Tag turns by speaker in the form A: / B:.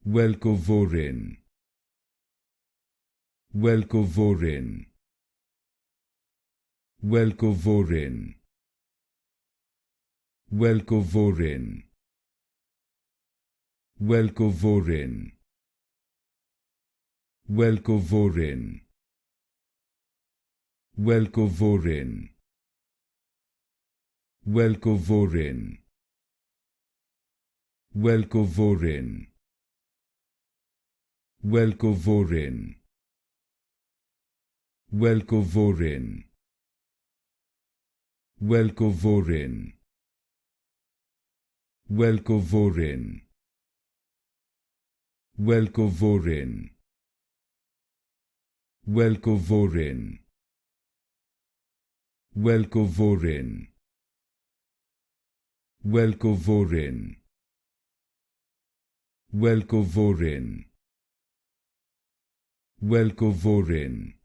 A: Wellcovorin, Wellcovorin, Wellcovorin, Wellcovorin, Wellcovorin, Wellcovorin, Wellcovorin, Wellcovorin, Wellcovorin, Wellcovorin, Wellcovorin, Wellcovorin, Wellcovorin, Wellcovorin, Wellcovorin, Wellcovorin, Wellcovorin, Wellcovorin, Wellcovorin,